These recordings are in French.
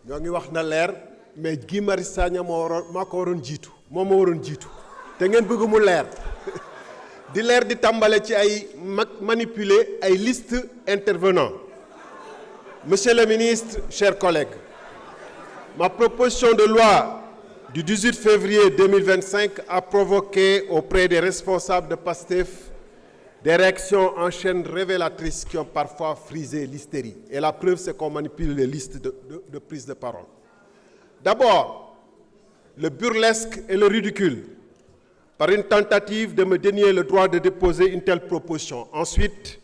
ñoo ngi wax na leer mais Guy Marius Sagna maa ko waroon jiitu moo ma waroon jiitu te ngeen bëgg mu leer di leer di tàmbale ci ay manipuler ay liste intervenants. Monsieur le ministre, chers collègues, ma proposition de loi du 18 février 2025 a provoqué auprès des responsables de PASTEF des réactions en chaîne révélatrices qui ont parfois frisé l'hystérie. Et la preuve, c'est qu'on manipule les listes de prise de parole. D'abord, le burlesque et le ridicule, par une tentative de me dénier le droit de déposer une telle proposition. Ensuite,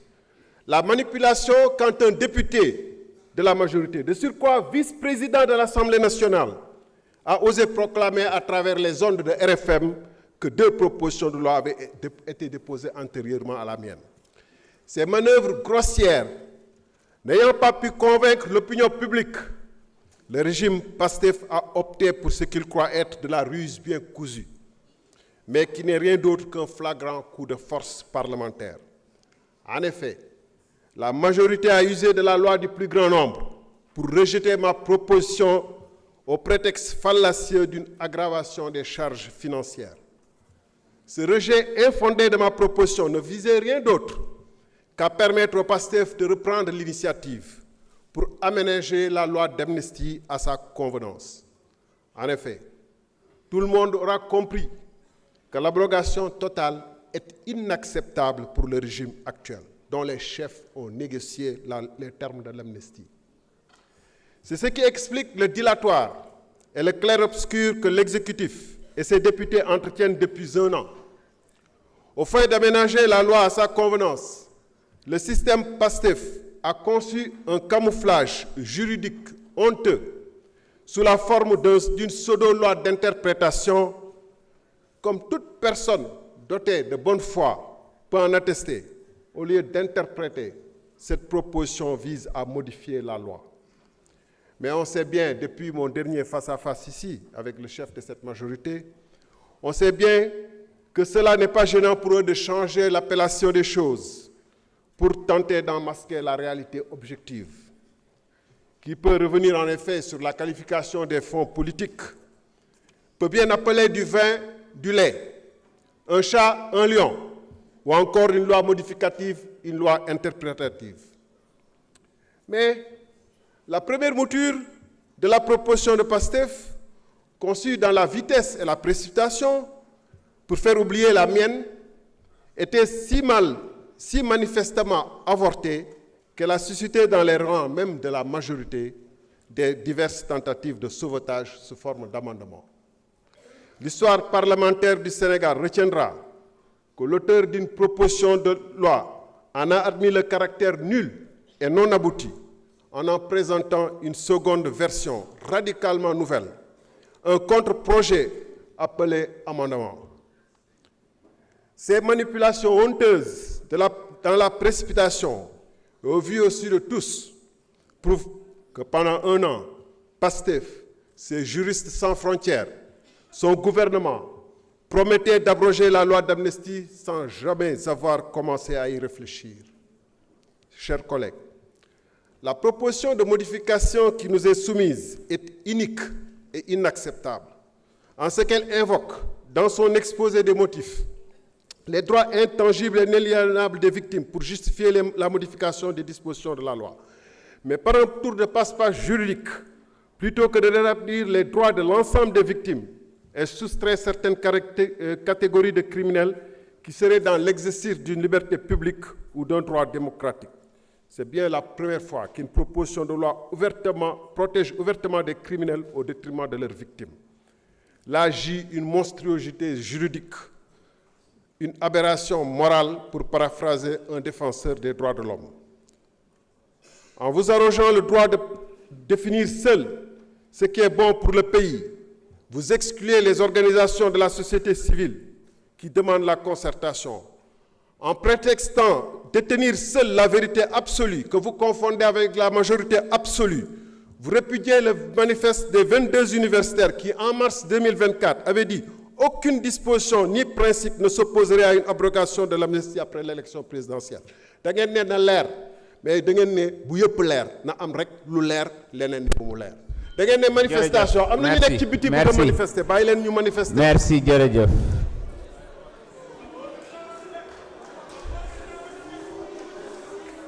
la manipulation quand un député de la majorité, de surcroît vice-président de l'Assemblée nationale, a osé proclamer à travers les ondes de RFM que 2 propositions de loi avaient été déposées antérieurement à la mienne. Ces manœuvres grossières, n'ayant pas pu convaincre l'opinion publique, le régime PASTEF a opté pour ce qu'il croit être de la ruse bien cousue, mais qui n'est rien d'autre qu'un flagrant coup de force parlementaire. En effet, la majorité a usé de la loi du plus grand nombre pour rejeter ma proposition au prétexte fallacieux d'une aggravation des charges financières. Ce rejet infondé de ma proposition ne visait rien d'autre qu'à permettre au PASTEF de reprendre l'initiative pour aménager la loi d'amnistie à sa convenance. En effet, tout le monde aura compris que l'abrogation totale est inacceptable pour le régime actuel, dont les chefs ont négocié les termes de l'amnistie. C'est ce qui explique le dilatoire et le clair-obscur que l'exécutif et ses députés entretiennent depuis 1 an. Au fin d'aménager la loi à sa convenance, le système PASTEF a conçu un camouflage juridique honteux sous la forme d'une pseudo-loi d'interprétation, comme toute personne dotée de bonne foi peut en attester. Au lieu d'interpréter, cette proposition vise à modifier la loi. Mais on sait bien, depuis mon dernier face-à-face ici, avec le chef de cette majorité, on sait bien que cela n'est pas gênant pour eux de changer l'appellation des choses pour tenter d'en masquer la réalité objective, qui peut revenir en effet sur la qualification des fonds politiques, peut bien appeler du vin, du lait, un chat, un lion, ou encore une loi modificative, une loi interprétative. Mais la première mouture de la proposition de PASTEF, conçue dans la vitesse et la précipitation pour faire oublier la mienne, était si manifestement avortée qu'elle a suscité dans les rangs même de la majorité des diverses tentatives de sauvetage sous forme d'amendement. L'histoire parlementaire du Sénégal retiendra que l'auteur d'une proposition de loi en a admis le caractère nul et non abouti en présentant une seconde version radicalement nouvelle, un contre-projet appelé amendement. Ces manipulations honteuses dans la précipitation, au vu aussi de tous, prouvent que pendant 1 an, PASTEF, ses juristes sans frontières, son gouvernement promettait d'abroger la loi d'amnistie sans jamais avoir commencé à y réfléchir. Chers collègues, la proposition de modification qui nous est soumise est inique et inacceptable, en ce qu'elle invoque, dans son exposé des motifs, les droits intangibles et inaliénables des victimes pour justifier la modification des dispositions de la loi. Mais par un tour de passe-passe juridique, plutôt que de rétablir les droits de l'ensemble des victimes, elle soustrait certaines catégories de criminels qui seraient dans l'exercice d'une liberté publique ou d'un droit démocratique. C'est bien la première fois qu'une proposition de loi protège ouvertement des criminels au détriment de leurs victimes. Là agit une monstruosité juridique, une aberration morale, pour paraphraser un défenseur des droits de l'homme. En vous arrogeant le droit de définir seul ce qui est bon pour le pays, vous excluez les organisations de la société civile qui demandent la concertation. En prétextant détenir seule la vérité absolue, que vous confondez avec la majorité absolue, vous répudiez le manifeste des 22 universitaires qui, en mars 2024, avaient dit « Aucune disposition ni principe ne s'opposerait à une abrogation de l'amnistie après l'élection présidentielle. » Da ngeen ne na leer, mais da ngeen ne bu yëpp leer na am rek lu leer leneen ni bu mu leer. da ngeen ne manifestation am na ñu nekk ci biti bëgg a manifester bàyyi leen ñu manifester. merci jërëjëf.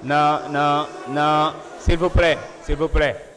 non, s'il vous plaît, s'il vous plaît.